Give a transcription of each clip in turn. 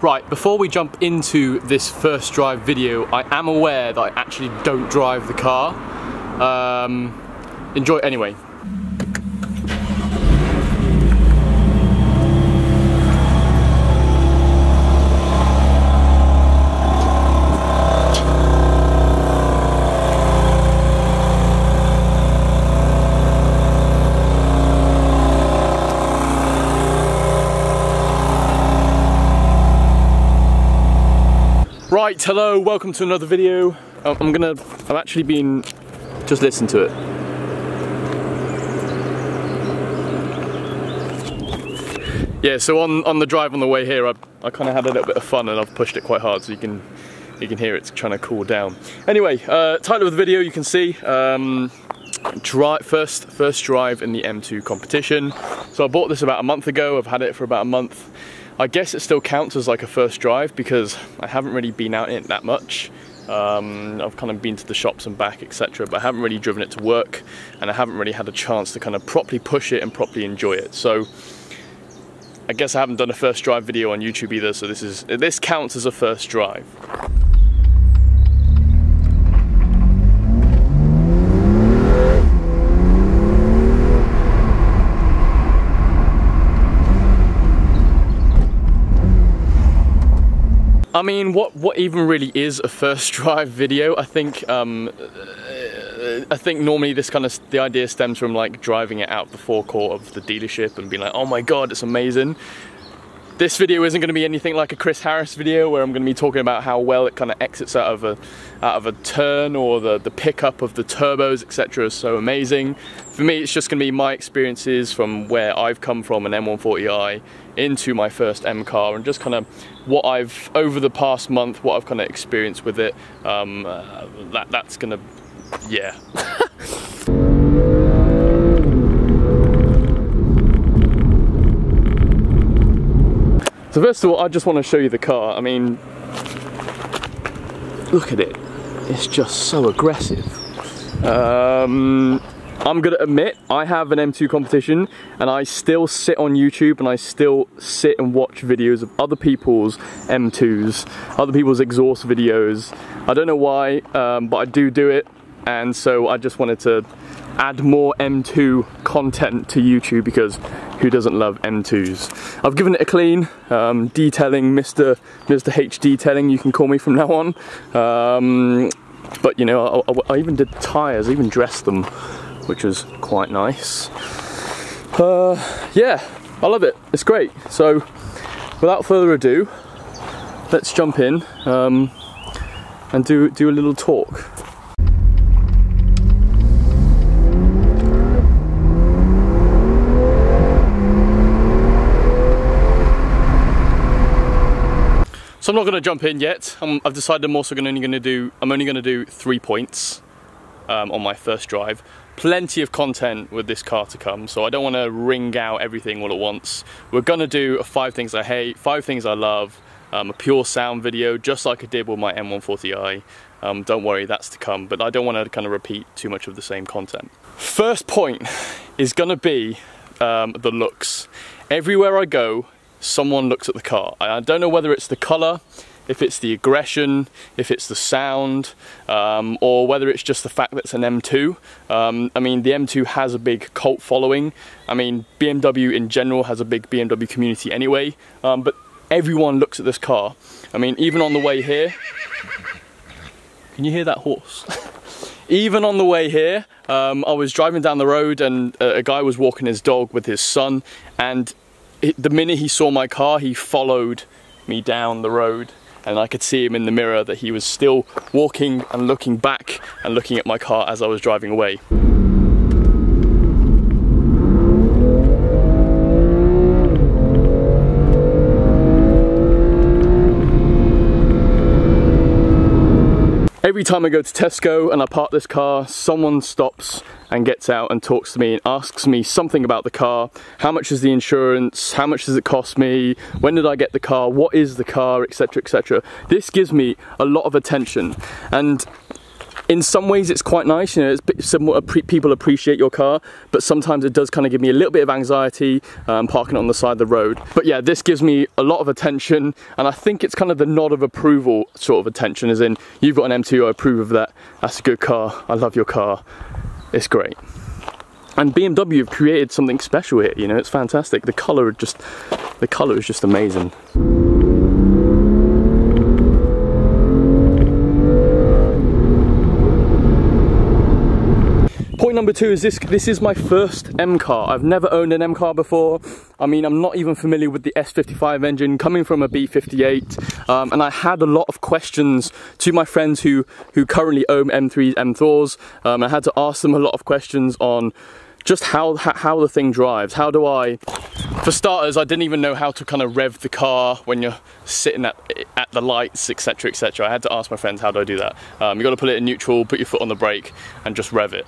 Right, before we jump into this first drive video, I am aware that I actually don't drive the car. Enjoy it anyway. Right, hello, welcome to another video. I've actually been, just listen to it. Yeah, so on the drive on the way here, I kind of had a little bit of fun and I've pushed it quite hard so you can hear it's trying to cool down. Anyway, title of the video you can see, first drive in the M2 competition. So I bought this about a month ago, I've had it for about a month. I guess it still counts as like a first drive because I haven't really been out in it that much. I've kind of been to the shops and back, etc., but I haven't really driven it to work and I haven't really had a chance to kind of properly push it and properly enjoy it. So I guess I haven't done a first drive video on YouTube either, so this counts as a first drive. I mean, what even really is a first drive video? I think normally the idea stems from like driving it out the forecourt of the dealership and being like, oh my god, it's amazing. This video isn't going to be anything like a Chris Harris video where I'm going to be talking about how well it kind of exits out of a turn, or the pickup of the turbos, etc. is so amazing. For me, it's just going to be my experiences from where I've come from an M140i into my first M car, and just kind of what I've, over the past month, what I've kind of experienced with it. That's going to, yeah. So first of all, I just want to show you the car. I mean, look at it. It's just so aggressive. I'm gonna admit, I have an M2 competition and I still sit on YouTube and I still sit and watch videos of other people's M2s, other people's exhaust videos. I don't know why, but I do it, and so I just wanted to add more M2 content to YouTube because who doesn't love M2s? I've given it a clean, detailing, Mr. H detailing, you can call me from now on. But you know, I even did tyres, I even dressed them, which was quite nice. Yeah, I love it, it's great. So without further ado, let's jump in and do a little talk. So I'm not going to jump in yet. I've decided I'm only going to do 3 points on my first drive. Plenty of content with this car to come, so I don't want to wring out everything all at once. We're going to do 5 things I hate, 5 things I love, a pure sound video, just like I did with my M140i. Don't worry, that's to come, but I don't want to kind of repeat too much of the same content. First point is going to be the looks. Everywhere I go, someone looks at the car. I don't know whether it's the colour, if it's the aggression, if it's the sound, or whether it's just the fact that it's an M2. I mean, the M2 has a big cult following. I mean, BMW in general has a big BMW community anyway, but everyone looks at this car. I mean, even on the way here, can you hear that horse? Even on the way here, I was driving down the road and a guy was walking his dog with his son, and the minute he saw my car, he followed me down the road, and I could see him in the mirror that he was still walking and looking back and looking at my car as I was driving away. Every time I go to Tesco and I park this car, someone stops and gets out and talks to me and asks me something about the car. How much is the insurance? How much does it cost me? When did I get the car? What is the car? Etc, etc. This gives me a lot of attention, and In some ways it's quite nice, you know, somewhat people appreciate your car, but sometimes it does kind of give me a little bit of anxiety parking it on the side of the road. But yeah, this gives me a lot of attention, and I think it's kind of the nod of approval sort of attention, as in, you've got an M2, I approve of that, that's a good car, I love your car, it's great. And BMW have created something special here, you know, it's fantastic. The colour is just amazing. Point number 2 is this is my first M car. I've never owned an M car before. I mean, I'm not even familiar with the S55 engine, coming from a B58, and I had a lot of questions to my friends who currently own M3s, M4s. I had to ask them a lot of questions on just how the thing drives. How do I, for starters, I didn't even know how to kind of rev the car when you're sitting at the lights, etc, etc. I had to ask my friends, how do I do that? You got to put it in neutral, put your foot on the brake, and just rev it.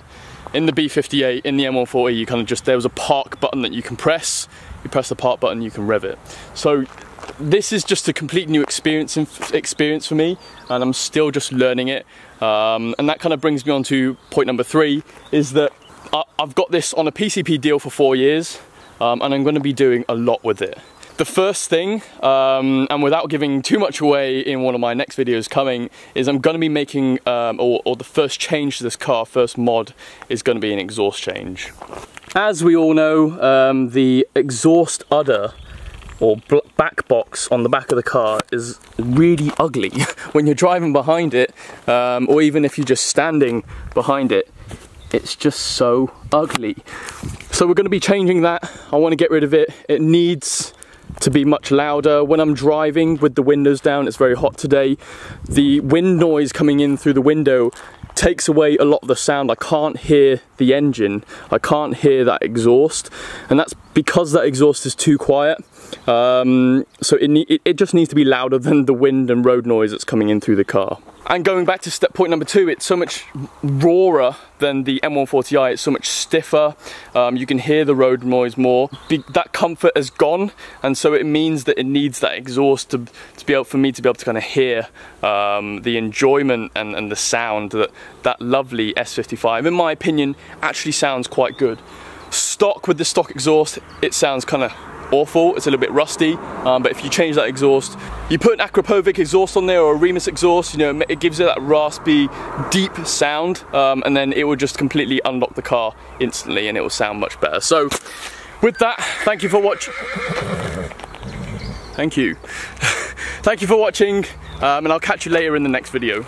In the B58, in the M140, you kind of just, there was a park button that you can press. You press the park button, you can rev it. So this is just a complete new experience for me, and I'm still just learning it. And that kind of brings me on to point number 3, is that I've got this on a PCP deal for 4 years, and I'm going to be doing a lot with it. The first thing, and without giving too much away in one of my next videos coming, is I'm going to be making, or the first change to this car, first mod, is going to be an exhaust change. As we all know, the exhaust udder, or back box on the back of the car, is really ugly. When you're driving behind it, or even if you're just standing behind it, it's just so ugly. So we're going to be changing that. I want to get rid of it. It needs to be much louder. When I'm driving with the windows down, it's very hot today, the wind noise coming in through the window takes away a lot of the sound. I can't hear the engine, I can't hear that exhaust, and that's because that exhaust is too quiet. So it just needs to be louder than the wind and road noise that's coming in through the car. And going back to point number 2, it's so much rawer than the M140i, it's so much stiffer, you can hear the road noise more. That comfort has gone, and so it means that it needs that exhaust to be able, for me to be able to kind of hear the enjoyment and the sound that lovely S55, in my opinion, actually sounds quite good. Stock, with the stock exhaust, it sounds kind of awful, it's a little bit rusty, but if you change that exhaust, you put an Akrapovic exhaust on there or a Remus exhaust, you know, it gives it that raspy, deep sound, and then it will just completely unlock the car instantly and it will sound much better. So with that, thank you for watching. Thank you. Thank you for watching, and I'll catch you later in the next video.